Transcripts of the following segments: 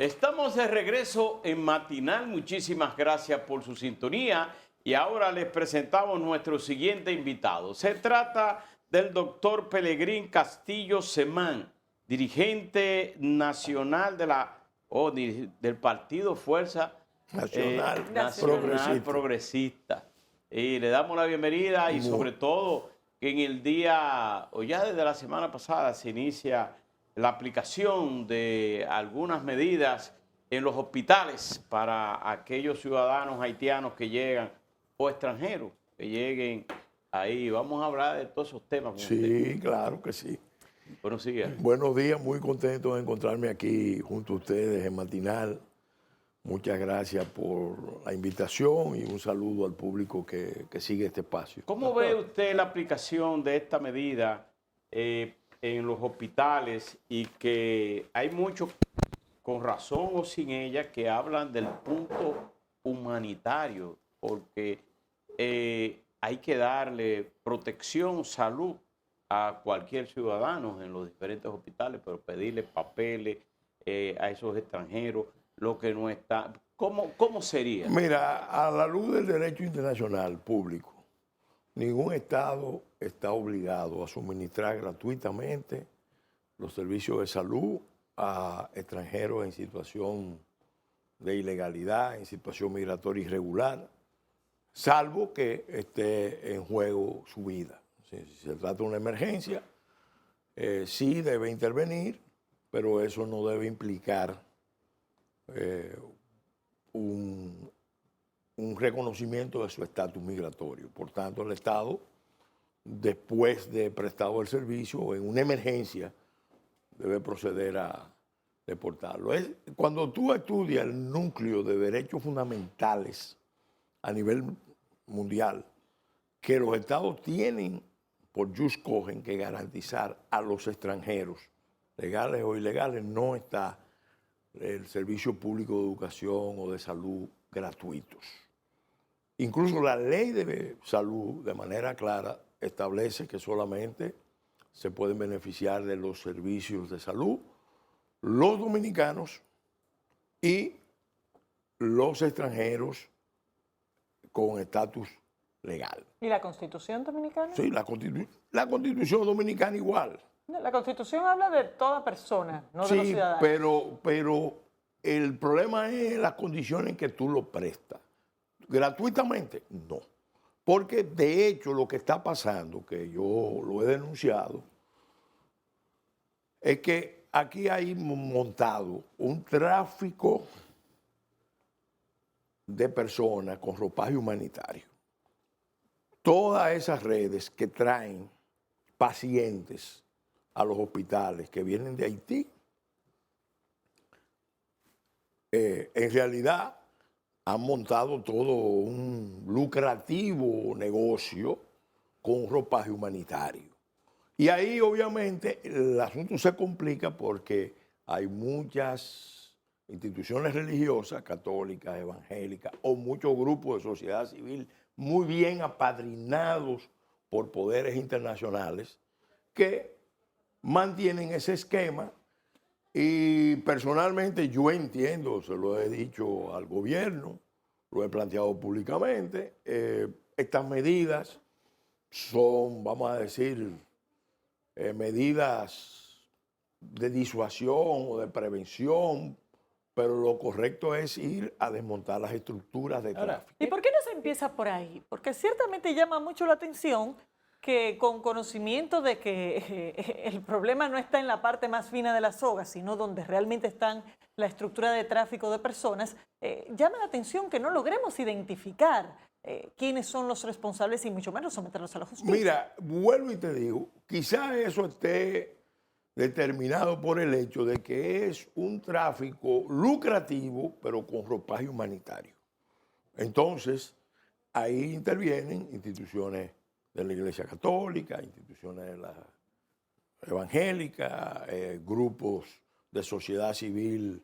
Estamos de regreso en Matinal. Muchísimas gracias por su sintonía. Y ahora les presentamos nuestro siguiente invitado. Se trata del doctor Pelegrín Castillo Semán, dirigente nacional del Partido Fuerza Nacional Progresista. Y le damos la bienvenida y sobre todo que en el día, o ya desde la semana pasada, se inicia la aplicación de algunas medidas en los hospitales para aquellos ciudadanos haitianos que llegan o extranjeros que lleguen ahí. Vamos a hablar de todos esos temas. Sí, claro que sí. Buenos días. Buenos días, muy contento de encontrarme aquí junto a ustedes en Matinal. Muchas gracias por la invitación y un saludo al público que sigue este espacio. ¿Cómo ve usted la aplicación de esta medida en los hospitales y que hay muchos, con razón o sin ella, que hablan del punto humanitario? Porque hay que darle protección, salud a cualquier ciudadano en los diferentes hospitales, pero pedirle papeles a esos extranjeros, lo que no está. ¿Cómo sería? Mira, a la luz del derecho internacional público, ningún Estado está obligado a suministrar gratuitamente los servicios de salud a extranjeros en situación de ilegalidad, en situación migratoria irregular, salvo que esté en juego su vida. Si se trata de una emergencia, sí debe intervenir, pero eso no debe implicar un reconocimiento de su estatus migratorio. Por tanto, el Estado, después de prestado el servicio, en una emergencia, debe proceder a deportarlo. Cuando tú estudias el núcleo de derechos fundamentales a nivel mundial, que los Estados tienen por jus cogens que garantizar a los extranjeros, legales o ilegales, no está el servicio público de educación o de salud gratuitos. Incluso la ley de salud, de manera clara, establece que solamente se pueden beneficiar de los servicios de salud los dominicanos y los extranjeros con estatus legal. ¿Y la Constitución dominicana? Sí, la Constitución dominicana igual. La Constitución habla de toda persona, no de los ciudadanos. pero el problema es las condiciones en que tú lo prestas. Gratuitamente, no. Porque de hecho lo que está pasando, que yo lo he denunciado, es que aquí hay montado un tráfico de personas con ropaje humanitario. Todas esas redes que traen pacientes a los hospitales que vienen de Haití, en realidad han montado todo un lucrativo negocio con ropaje humanitario. Y ahí obviamente el asunto se complica porque hay muchas instituciones religiosas, católicas, evangélicas, o muchos grupos de sociedad civil muy bien apadrinados por poderes internacionales que mantienen ese esquema. Y personalmente yo entiendo, se lo he dicho al gobierno, lo he planteado públicamente, estas medidas son, vamos a decir, medidas de disuasión o de prevención, pero lo correcto es ir a desmontar las estructuras de tráfico. ¿Y por qué no se empieza por ahí? Porque ciertamente llama mucho la atención que con conocimiento de que el problema no está en la parte más fina de la soga, sino donde realmente están la estructura de tráfico de personas, llama la atención que no logremos identificar quiénes son los responsables y mucho menos someterlos a la justicia. Mira, vuelvo y te digo, quizás eso esté determinado por el hecho de que es un tráfico lucrativo, pero con ropaje humanitario. Entonces, ahí intervienen instituciones de la Iglesia Católica, instituciones de la evangélica, grupos de sociedad civil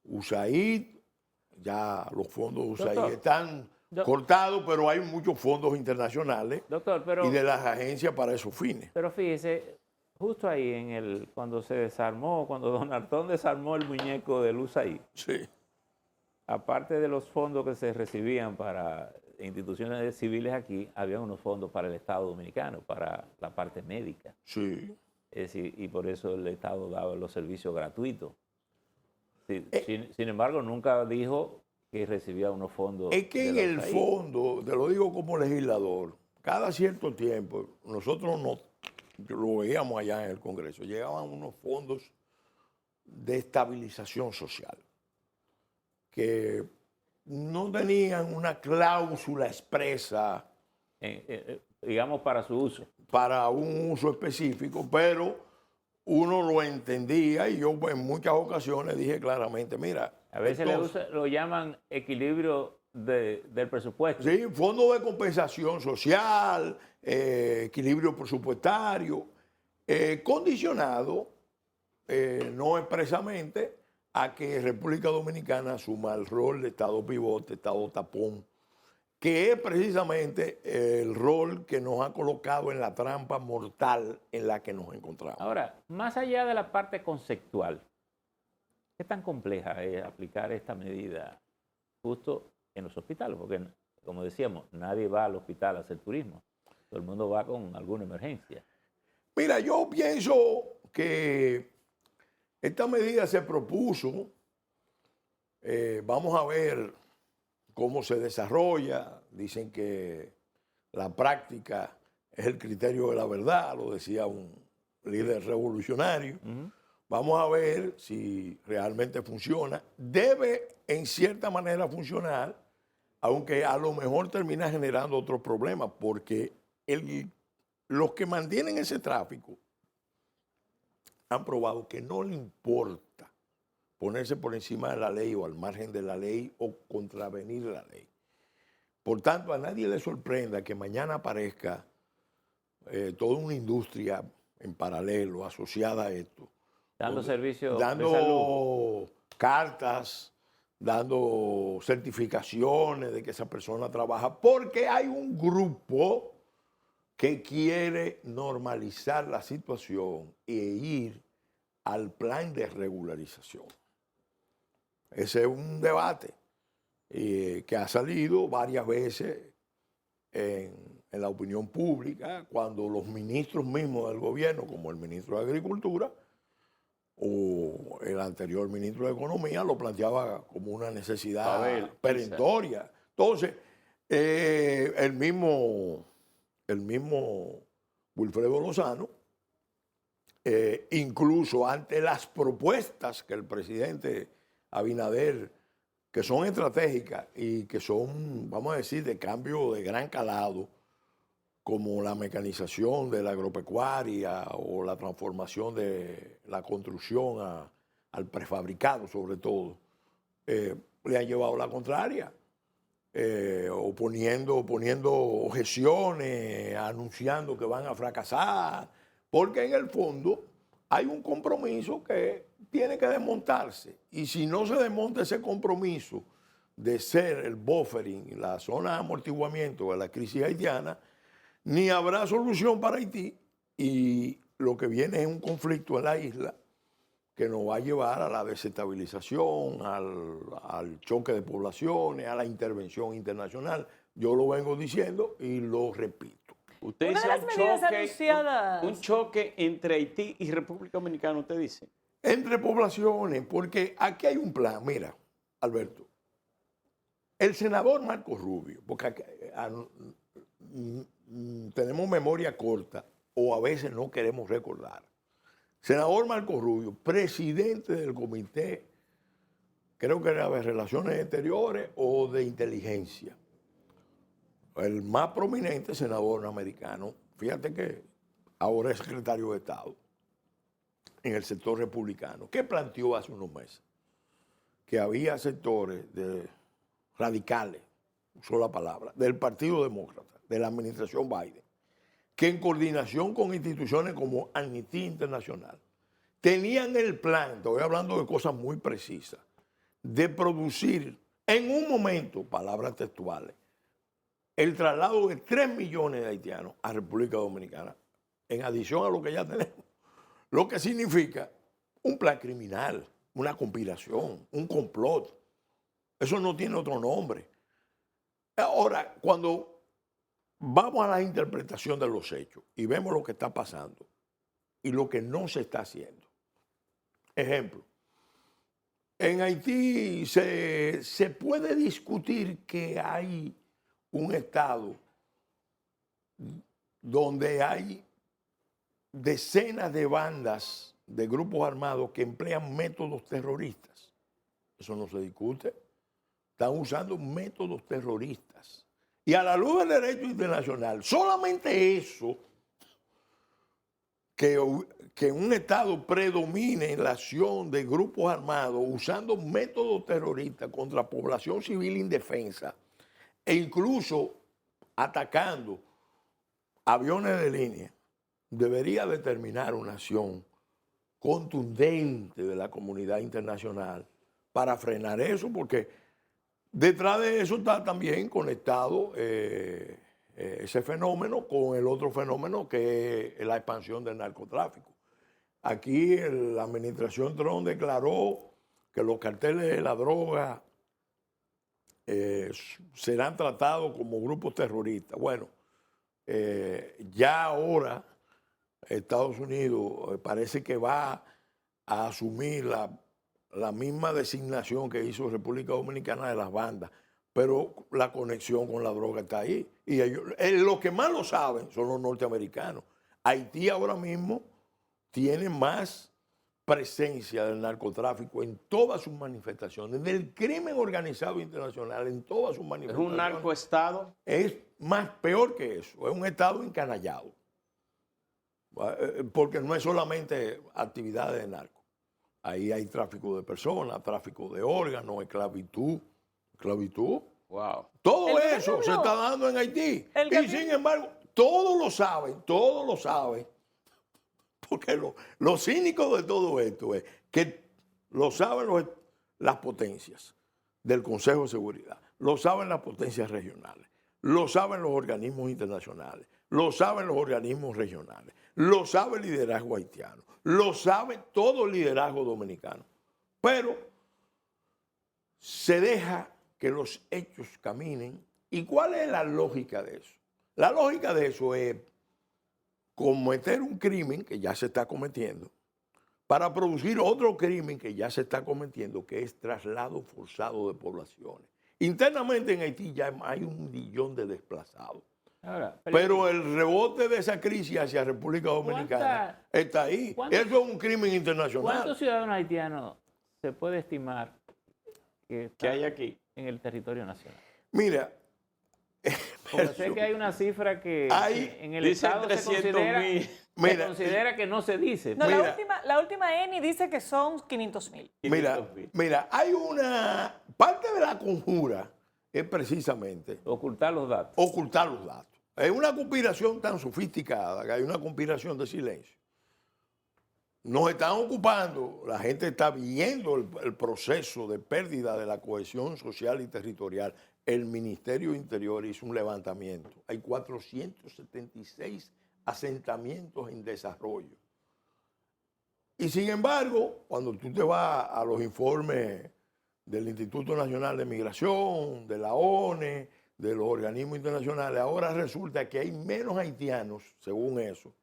USAID. Ya los fondos USAID están cortados, pero hay muchos fondos internacionales y de las agencias para esos fines. Pero fíjese, justo ahí cuando se desarmó, cuando Don Artón desarmó el muñeco de USAID, Sí. aparte de los fondos que se recibían para instituciones civiles aquí, había unos fondos para el Estado Dominicano, para la parte médica. Sí. Es decir, y por eso el Estado daba los servicios gratuitos. Sin embargo, nunca dijo que recibía unos fondos. Es que en de el USAID. fondo, te lo digo como legislador, cada cierto tiempo, nosotros lo veíamos allá en el Congreso, llegaban unos fondos de estabilización social que no tenían una cláusula expresa Digamos, para su uso. para un uso específico, pero uno lo entendía y yo en muchas ocasiones dije claramente, mira, A veces lo llaman equilibrio del presupuesto. sí, fondo de compensación social, equilibrio presupuestario, condicionado, no expresamente, a que República Dominicana asuma el rol de Estado pivote, Estado tapón, que es precisamente el rol que nos ha colocado en la trampa mortal en la que nos encontramos. Ahora, más allá de la parte conceptual, ¿qué tan compleja es aplicar esta medida justo en los hospitales? Porque, como decíamos, nadie va al hospital a hacer turismo. Todo el mundo va con alguna emergencia. Mira, yo pienso que esta medida se propuso, vamos a ver cómo se desarrolla. Dicen que la práctica es el criterio de la verdad, lo decía un líder revolucionario. Vamos a ver si realmente funciona. Debe, en cierta manera, funcionar, aunque a lo mejor termina generando otros problemas, porque los que mantienen ese tráfico han probado que no le importa ponerse por encima de la ley o al margen de la ley o contravenir la ley. Por tanto, a nadie le sorprenda que mañana aparezca toda una industria en paralelo asociada a esto. Dando servicios de salud. Dando cartas, dando certificaciones de que esa persona trabaja, porque hay un grupo que quiere normalizar la situación e ir al plan de regularización. Ese es un debate que ha salido varias veces en la opinión pública, cuando los ministros mismos del gobierno, como el ministro de Agricultura o el anterior ministro de Economía, lo planteaba como una necesidad perentoria. Entonces, el mismo Wilfredo Lozano, incluso ante las propuestas que el presidente Abinader, que son estratégicas y que son, vamos a decir, de cambio de gran calado, como la mecanización de la agropecuaria o la transformación de la construcción al prefabricado, sobre todo, le han llevado la contraria. O poniendo objeciones, anunciando que van a fracasar, porque en el fondo hay un compromiso que tiene que desmontarse. Y si no se desmonta ese compromiso de ser el buffering, la zona de amortiguamiento de la crisis haitiana, ni habrá solución para Haití, y lo que viene es un conflicto en la isla que nos va a llevar a la desestabilización, al choque de poblaciones, a la intervención internacional. Yo lo vengo diciendo y lo repito. Usted Una dice de las medidas anunciadas. un choque entre Haití y República Dominicana, usted dice. Entre poblaciones, porque aquí hay un plan. Mira, Alberto, el senador Marco Rubio, porque aquí, tenemos memoria corta o a veces no queremos recordar. Senador Marco Rubio, presidente del comité, creo que era de Relaciones Exteriores o de Inteligencia, el más prominente senador americano, fíjate que ahora es secretario de Estado en el sector republicano, que planteó hace unos meses que había sectores radicales, usó la palabra, del Partido Demócrata, de la administración Biden, que en coordinación con instituciones como Amnistía Internacional tenían el plan, estoy hablando de cosas muy precisas, de producir en un momento, palabras textuales, el traslado de 3 millones de haitianos a República Dominicana, en adición a lo que ya tenemos. lo que significa un plan criminal, una conspiración, un complot. Eso no tiene otro nombre. Ahora, cuando vamos a la interpretación de los hechos y vemos lo que está pasando y lo que no se está haciendo. Ejemplo, en Haití se puede discutir que hay un estado donde hay decenas de bandas de grupos armados que emplean métodos terroristas. Eso no se discute. Están usando métodos terroristas. Y a la luz del derecho internacional, solamente eso, que un Estado predomine en la acción de grupos armados usando métodos terroristas contra población civil indefensa e incluso atacando aviones de línea, debería determinar una acción contundente de la comunidad internacional para frenar eso, porque detrás de eso está también conectado ese fenómeno con el otro fenómeno que es la expansión del narcotráfico. Aquí la administración Trump declaró que los carteles de la droga serán tratados como grupos terroristas. Bueno, ya ahora Estados Unidos parece que va a asumir la misma designación que hizo República Dominicana de las bandas, pero la conexión con la droga está ahí. Y ellos, los que más lo saben son los norteamericanos. Haití ahora mismo tiene más presencia del narcotráfico en todas sus manifestaciones, del crimen organizado internacional en todas sus ¿Es manifestaciones. un narcoestado? Es más peor que eso, es un estado encanallado, porque no es solamente actividades de narco. Ahí hay tráfico de personas, tráfico de órganos, esclavitud. Wow. Todo El eso gobierno se no. está dando en Haití. El Y gobierno- sin embargo, todos lo saben. Porque lo cínico de todo esto es que lo saben las potencias del Consejo de Seguridad, lo saben las potencias regionales, lo saben los organismos internacionales, lo saben los organismos regionales, lo sabe el liderazgo haitiano, lo sabe todo el liderazgo dominicano. Pero se deja que los hechos caminen. ¿Y cuál es la lógica de eso? La lógica de eso es cometer un crimen que ya se está cometiendo para producir otro crimen que ya se está cometiendo, que es traslado forzado de poblaciones. Internamente en Haití ya hay 1 millón de desplazados. Ahora, Pero el rebote de esa crisis hacia República Dominicana está ahí. Eso es un crimen internacional. ¿cuántos ciudadanos haitianos se puede estimar que ¿Qué hay están aquí? en el territorio nacional? Mira, Porque sé que hay una cifra que Hay- en el Dicen Estado se 300.000. se Mira, considera que no se dice. No, Mira. la última ENI dice que son 500.000. mira, hay una parte de la conjura es precisamente Ocultar los datos. ocultar los datos. Es una conspiración tan sofisticada que hay una conspiración de silencio. Nos están ocupando, la gente está viendo el proceso de pérdida de la cohesión social y territorial. El Ministerio de Interior hizo un levantamiento. Hay 476 asentamientos en desarrollo. Y sin embargo, cuando tú te vas a los informes del Instituto Nacional de Migración, de la ONE, de los organismos internacionales, ahora resulta que hay menos haitianos, según eso,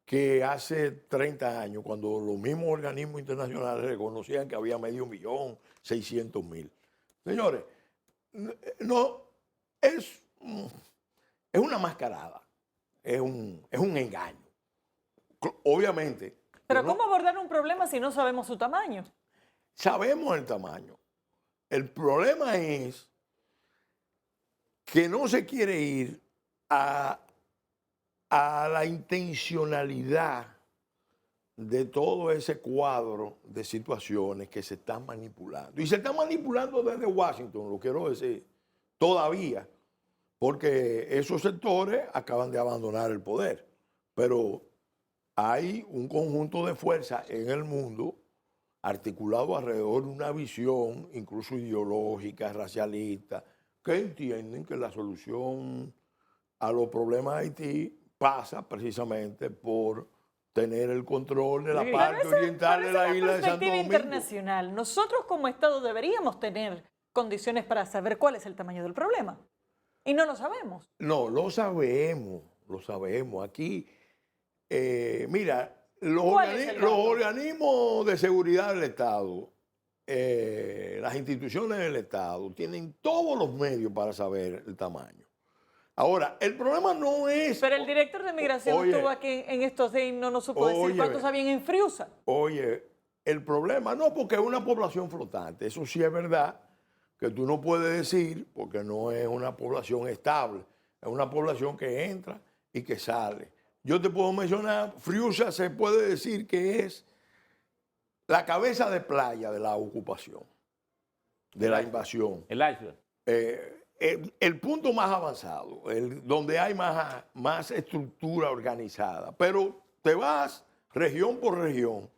que hace 30 años, cuando los mismos organismos internacionales reconocían que había 500.600.000. Señores, no, es una mascarada, es un engaño. Obviamente. Pero no- ¿cómo abordar un problema si no sabemos su tamaño? Sabemos el tamaño. El problema es que no se quiere ir a la intencionalidad de todo ese cuadro de situaciones que se están manipulando. Y se están manipulando desde Washington, lo quiero decir, todavía, porque esos sectores acaban de abandonar el poder. Pero hay un conjunto de fuerzas en el mundo articulado alrededor de una visión, incluso ideológica, racialista, que entienden que la solución a los problemas de Haití pasa precisamente por tener el control de la Sí. parte Pero oriental de la isla de Santo perspectiva Domingo. internacional, nosotros como Estado deberíamos tener condiciones para saber cuál es el tamaño del problema. Y no lo sabemos. No, lo sabemos, lo sabemos. Aquí, mira, ¿Cuál es el los dato? organismos de seguridad del Estado, las instituciones del Estado, tienen todos los medios para saber el tamaño. Ahora, el problema no es... Pero el director de migración Oye, estuvo aquí en estos días y no nos supo decir oye, cuántos habían en Friusa. Oye, el problema no, porque es una población flotante, eso sí es verdad, que tú no puedes decir, porque no es una población estable, es una población que entra y que sale. Yo te puedo mencionar, Friusa se puede decir que es la cabeza de playa de la ocupación, de la invasión. El iceberg. El punto más avanzado, donde hay más estructura organizada, pero te vas región por región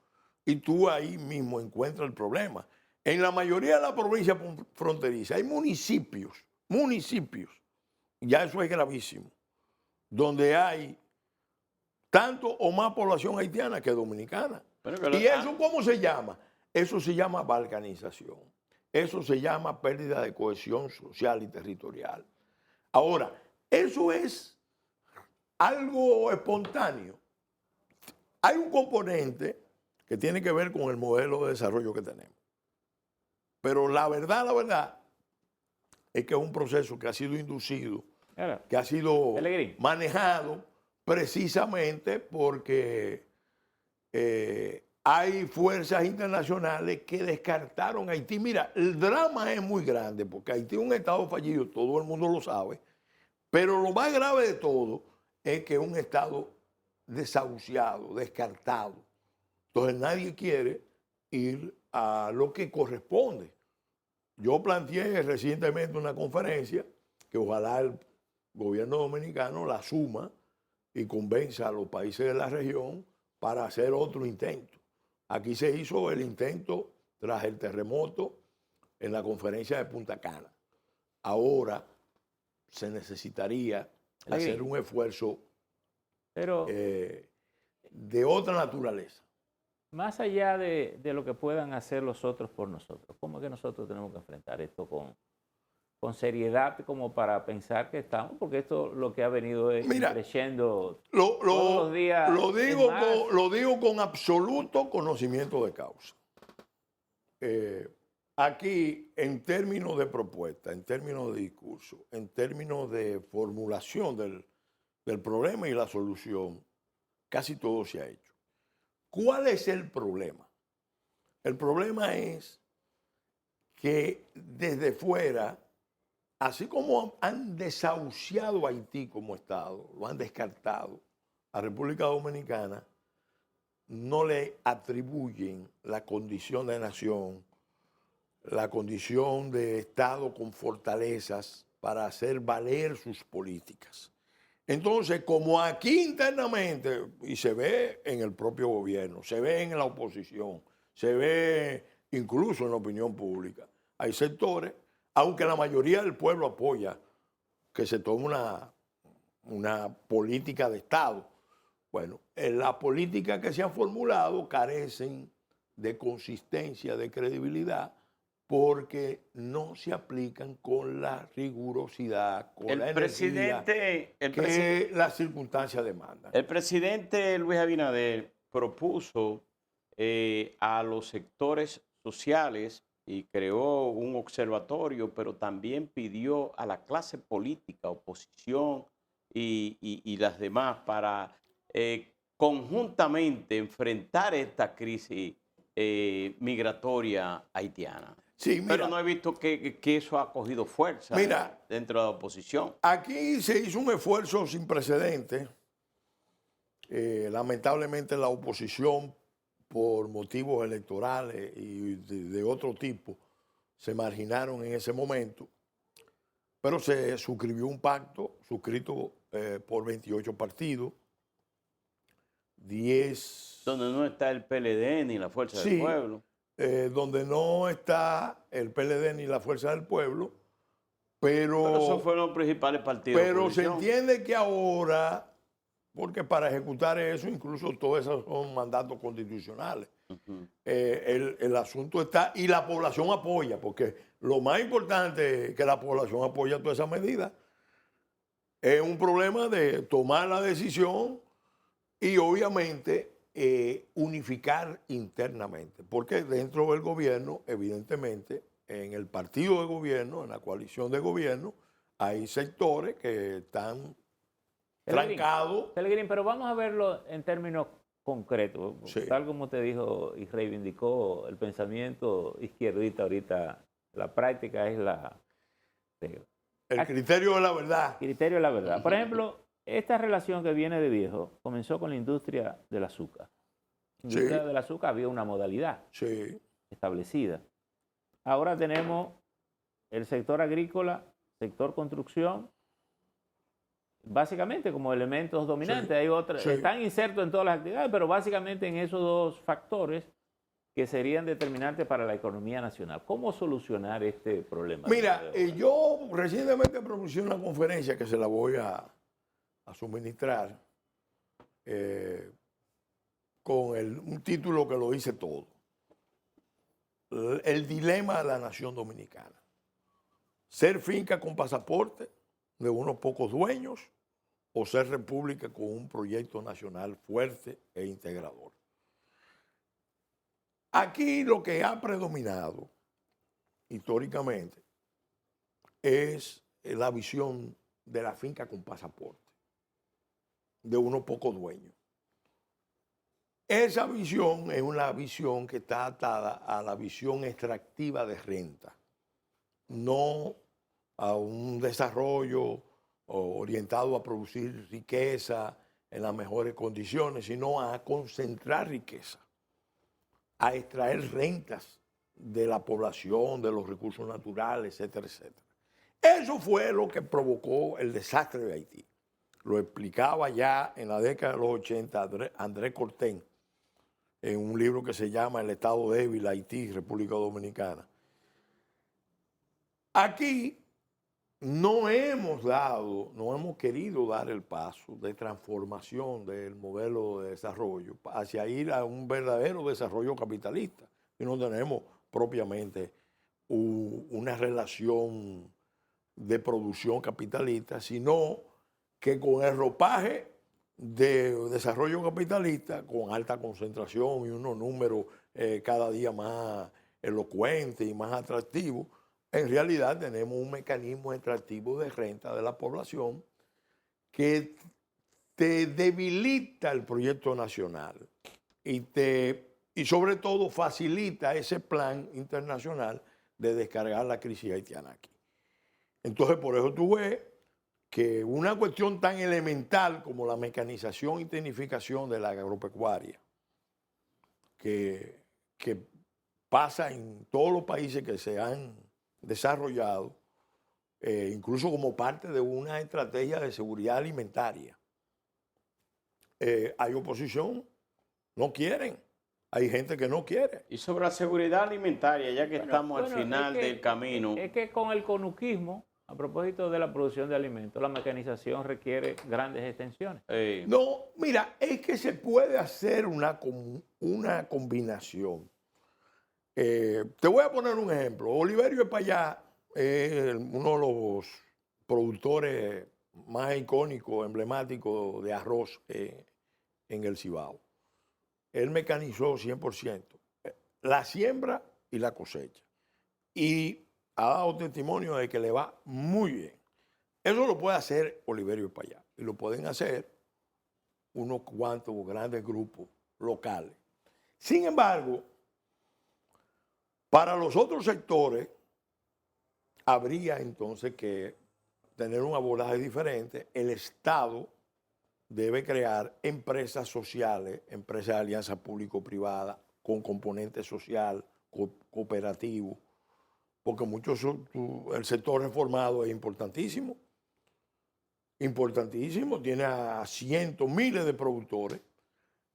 y tú ahí mismo encuentras el problema. En la mayoría de las provincias fronterizas hay municipios, ya eso es gravísimo, donde hay tanto o más población haitiana que dominicana. ¿Y eso cómo se llama? Eso se llama balcanización. Eso se llama pérdida de cohesión social y territorial. Ahora, eso es algo espontáneo. Hay un componente que tiene que ver con el modelo de desarrollo que tenemos. Pero la verdad es que es un proceso que ha sido inducido, Claro. que ha sido Pellegrini. manejado precisamente porque hay fuerzas internacionales que descartaron a Haití. Mira, el drama es muy grande porque Haití es un estado fallido, todo el mundo lo sabe, pero lo más grave de todo es que es un estado desahuciado, descartado. Entonces nadie quiere ir a lo que corresponde. Yo planteé recientemente una conferencia que ojalá el gobierno dominicano la asuma y convenza a los países de la región para hacer otro intento. Aquí se hizo el intento tras el terremoto en la conferencia de Punta Cana. Ahora se necesitaría hacer un esfuerzo Pero de otra naturaleza. más allá de lo que puedan hacer los otros por nosotros, ¿cómo es que nosotros tenemos que enfrentar esto con seriedad como para pensar que estamos? Porque esto lo que ha venido es creciendo todos los días. Lo digo con absoluto conocimiento de causa. Aquí, en términos de propuesta, en términos de discurso, en términos de formulación del problema y la solución, casi todo se ha hecho. ¿Cuál es el problema? El problema es que desde fuera, así como han desahuciado a Haití como Estado, lo han descartado, a República Dominicana no le atribuyen la condición de nación, la condición de Estado con fortalezas para hacer valer sus políticas. Entonces, como aquí internamente, y se ve en el propio gobierno, se ve en la oposición, se ve incluso en la opinión pública, hay sectores, aunque la mayoría del pueblo apoya que se tome una política de Estado. Bueno, las políticas que se han formulado carecen de consistencia, de credibilidad, porque no se aplican con la rigurosidad, con la energía que las circunstancias demandan. El presidente Luis Abinader propuso a los sectores sociales y creó un observatorio, pero también pidió a la clase política, oposición y las demás para conjuntamente enfrentar esta crisis migratoria haitiana. Sí, mira, pero no he visto que eso ha cogido fuerza dentro de la oposición. Aquí se hizo un esfuerzo sin precedentes. Lamentablemente la oposición, por motivos electorales y de otro tipo, se marginaron en ese momento, pero se suscribió un pacto suscrito por 28 partidos, 10... Donde no está el PLD ni la Fuerza del Pueblo. Donde no está el PLD ni la Fuerza del Pueblo, pero esos fueron los principales partidos. Pero se entiende que ahora porque para ejecutar eso, incluso todos esos son mandatos constitucionales. El asunto está, y la población apoya, porque lo más importante es que la población apoya todas esas medidas. Es un problema de tomar la decisión y obviamente unificar internamente, porque dentro del gobierno, evidentemente, en el partido de gobierno, en la coalición de gobierno, hay sectores que están trancados. Pellegrín, pero vamos a verlo en términos concretos. Sí. Tal como te dijo y reivindicó el pensamiento izquierdista ahorita, la práctica es El criterio de la verdad. criterio de la verdad. Por ejemplo, esta relación que viene de viejo comenzó con la industria del azúcar. La industria del azúcar había una modalidad Sí. establecida. Ahora tenemos el sector agrícola, sector construcción, básicamente como elementos dominantes. Sí, Hay otros, sí. están insertos en todas las actividades, pero básicamente en esos dos factores que serían determinantes para la economía nacional. ¿Cómo solucionar este problema? Mira, yo recientemente pronuncié una conferencia que se la voy a suministrar con un título que lo dice todo. El dilema de la nación dominicana. Ser finca con pasaporte de unos pocos dueños o ser república con un proyecto nacional fuerte e integrador. Aquí lo que ha predominado históricamente es la visión de la finca con pasaporte, de unos pocos dueños. Esa visión es una visión que está atada a la visión extractiva de renta, no a un desarrollo orientado a producir riqueza en las mejores condiciones, sino a concentrar riqueza, a extraer rentas de la población, de los recursos naturales, etcétera, etcétera. Eso fue lo que provocó el desastre de Haití. Lo explicaba ya en la década de los 80 Andrés Cortén, en un libro que se llama El Estado Débil, Haití, República Dominicana. Aquí no hemos querido dar el paso de transformación del modelo de desarrollo hacia ir a un verdadero desarrollo capitalista. Y no tenemos propiamente una relación de producción capitalista, sino que con el ropaje de desarrollo capitalista, con alta concentración y unos números cada día más elocuentes y más atractivos, en realidad tenemos un mecanismo extractivo de renta de la población que te debilita el proyecto nacional y sobre todo facilita ese plan internacional de descargar la crisis haitiana aquí. Entonces, por eso tú ves que una cuestión tan elemental como la mecanización y tecnificación de la agropecuaria, que pasa en todos los países que se han desarrollado, incluso como parte de una estrategia de seguridad alimentaria. Hay oposición, no quieren, hay gente que no quiere. Y sobre la seguridad alimentaria, ya que estamos al final del camino. Es que con el conuquismo, a propósito de la producción de alimentos, la mecanización requiere grandes extensiones. No, mira, es que se puede hacer una combinación. Te voy a poner un ejemplo. Oliverio Espaillá es uno de los productores más icónicos, emblemáticos de arroz en el Cibao. Él mecanizó 100% la siembra y la cosecha. Y ha dado testimonio de que le va muy bien. Eso lo puede hacer Oliverio Espaillá. Y lo pueden hacer unos cuantos grandes grupos locales. Sin embargo, para los otros sectores, habría entonces que tener un abordaje diferente. El Estado debe crear empresas sociales, empresas de alianza público-privada, con componente social, cooperativo, porque el sector reformado es importantísimo, tiene a cientos, miles de productores.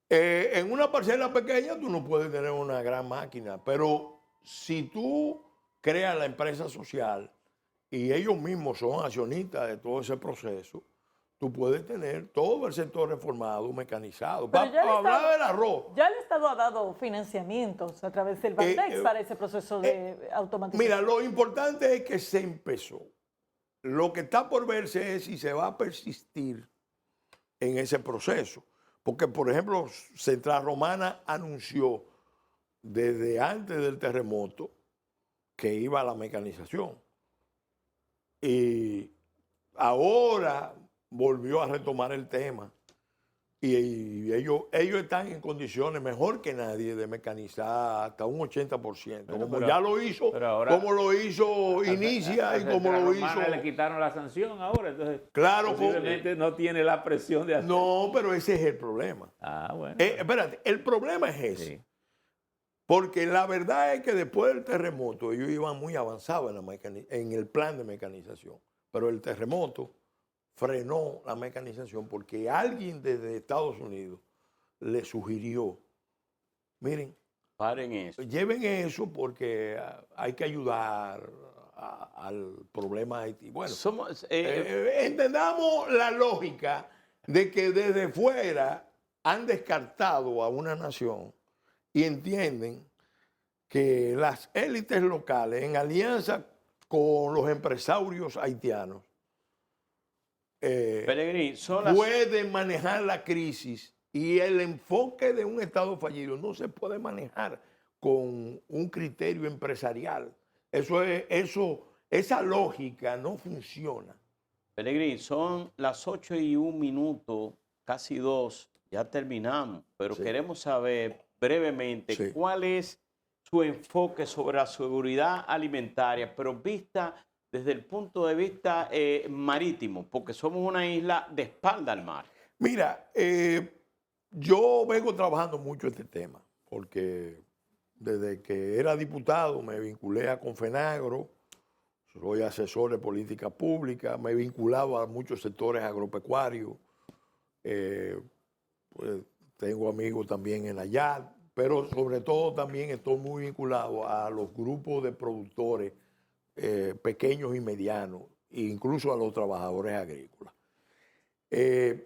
En una parcela pequeña tú no puedes tener una gran máquina, pero si tú creas la empresa social y ellos mismos son accionistas de todo ese proceso, tú puedes tener todo el sector reformado, mecanizado. Pero ya el Hablar Estado- del arroz. Ya el Estado ha dado financiamientos a través del Bandex para ese proceso de automatización. Mira, lo importante es que se empezó. Lo que está por verse es si se va a persistir en ese proceso. Porque, por ejemplo, Central Romana anunció desde antes del terremoto que iba a la mecanización. Y ahora volvió a retomar el tema. Y ellos están en condiciones mejor que nadie de mecanizar hasta un 80%. Bueno, como pero- ya lo hizo, pero ahora- como lo hizo Inicia y como lo hizo. Le quitaron la sanción ahora, entonces Claro, posiblemente no tiene la presión de hacer. No, pero ese es el problema. Ah, bueno. Espérate, el problema es ese. Sí. Porque la verdad es que después del terremoto ellos iban muy avanzados en el plan de mecanización. Pero el terremoto frenó la mecanización porque alguien desde Estados Unidos le sugirió, miren, Paren eso. lleven eso porque hay que ayudar al problema de Haití. Bueno, entendamos la lógica de que desde fuera han descartado a una nación y entienden que las élites locales, en alianza con los empresarios haitianos, Peregrín, son las pueden manejar la crisis, y el enfoque de un Estado fallido no se puede manejar con un criterio empresarial. Esa lógica no funciona. Peregrín, son las 8:01, casi 2, ya terminamos, pero Sí. queremos saber brevemente Sí. cuál es su enfoque sobre la seguridad alimentaria, pero vista desde el punto de vista marítimo, porque somos una isla de espalda al mar. Mira, yo vengo trabajando mucho este tema, porque desde que era diputado me vinculé a Confenagro, soy asesor de política pública, me he vinculado a muchos sectores agropecuarios, pues, tengo amigos también en AYAD, pero sobre todo también estoy muy vinculado a los grupos de productores pequeños y medianos, e incluso a los trabajadores agrícolas. En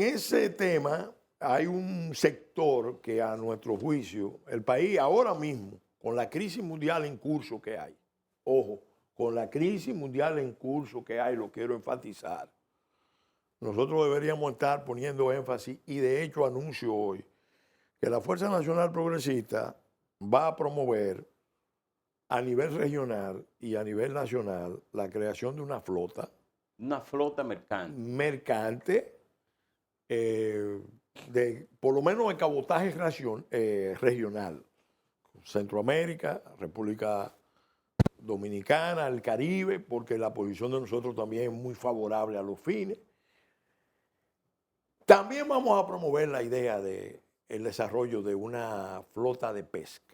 ese tema hay un sector que, a nuestro juicio, el país ahora mismo, con la crisis mundial en curso que hay, ojo, con la crisis mundial en curso que hay, lo quiero enfatizar, nosotros deberíamos estar poniendo énfasis, y de hecho anuncio hoy que la Fuerza Nacional Progresista va a promover a nivel regional y a nivel nacional la creación de una flota Una flota mercante. por lo menos de cabotaje regional. Centroamérica, República Dominicana, el Caribe, porque la posición de nosotros también es muy favorable a los fines. También vamos a promover la idea del desarrollo de una flota de pesca.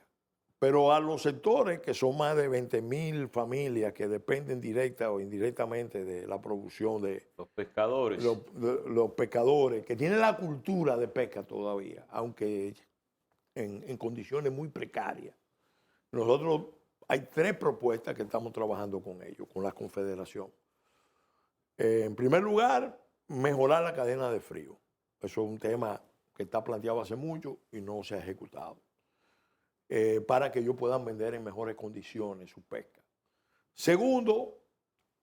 Pero a los sectores que son más de 20.000 familias que dependen directa o indirectamente de la producción de Los pescadores. los pescadores, que tienen la cultura de pesca todavía, aunque en condiciones muy precarias. Nosotros hay 3 propuestas que estamos trabajando con ellos, con la Confederación. En primer lugar, mejorar la cadena de frío. Eso es un tema que está planteado hace mucho y no se ha ejecutado. Para que ellos puedan vender en mejores condiciones su pesca. Segundo,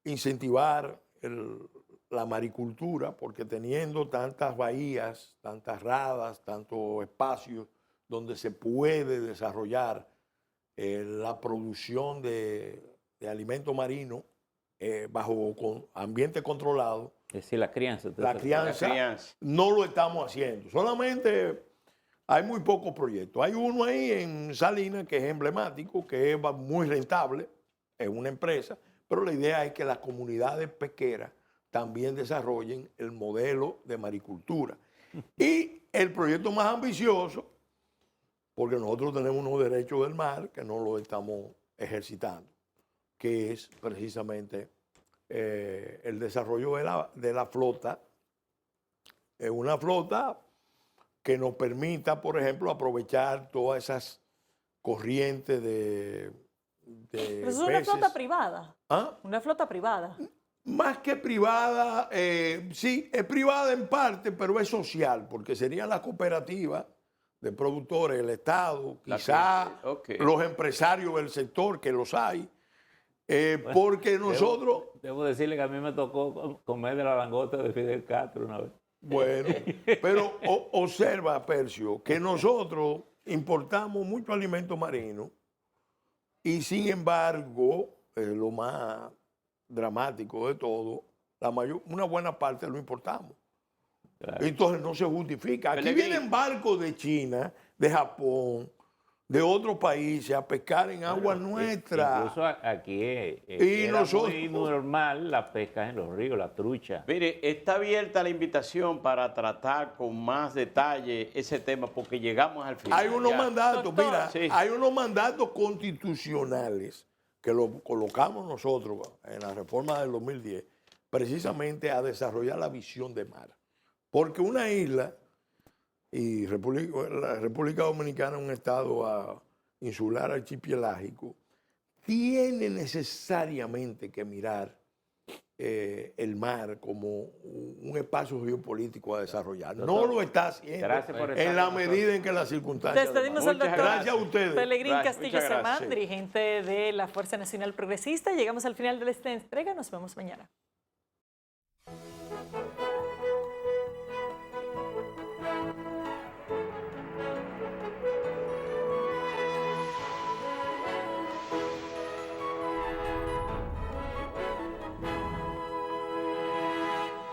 incentivar la maricultura, porque teniendo tantas bahías, tantas radas, tantos espacios donde se puede desarrollar la producción de alimentos marinos bajo ambiente controlado, Es decir, la crianza. la crianza no lo estamos haciendo. Solamente hay muy pocos proyectos. Hay uno ahí en Salinas que es emblemático, que es muy rentable, es una empresa, pero la idea es que las comunidades pesqueras también desarrollen el modelo de maricultura. Y el proyecto más ambicioso, porque nosotros tenemos unos derechos del mar que no lo estamos ejercitando, que es precisamente el desarrollo de la flota. Es una flota que nos permita, por ejemplo, aprovechar todas esas corrientes de Pero eso es una peces. flota privada. ¿Ah? Una flota privada. Más que privada, sí, es privada en parte, pero es social, porque serían las cooperativas de productores, el Estado, quizá los empresarios del sector, que los hay, porque nosotros... Debo decirle que a mí me tocó comer de la langota de Fidel Castro una vez. Bueno, pero observa, Percio, que nosotros importamos mucho alimento marino y sin embargo, lo más dramático de todo, una buena parte lo importamos. Claro. Entonces no se justifica. Aquí vienen barcos de China, de Japón, de otros países a pescar en aguas nuestras. Incluso aquí y era nosotros, muy normal la pesca en los ríos, la trucha. Mire, está abierta la invitación para tratar con más detalle ese tema porque llegamos al final. Hay unos mandatos, Doctor. mira, Sí. hay unos mandatos constitucionales que lo colocamos nosotros en la reforma del 2010, precisamente a desarrollar la visión de mar. Porque una isla, y la República Dominicana es un estado insular archipelágico, tiene necesariamente que mirar el mar como un espacio geopolítico a desarrollar. Doctor, no lo está haciendo en la medida en que las circunstancias. Despedimos al doctor Gracias a ustedes. Pelegrín Gracias, Castillo muchas gracias. Semán, dirigente de la Fuerza Nacional Progresista. Llegamos al final de esta entrega. Nos vemos mañana.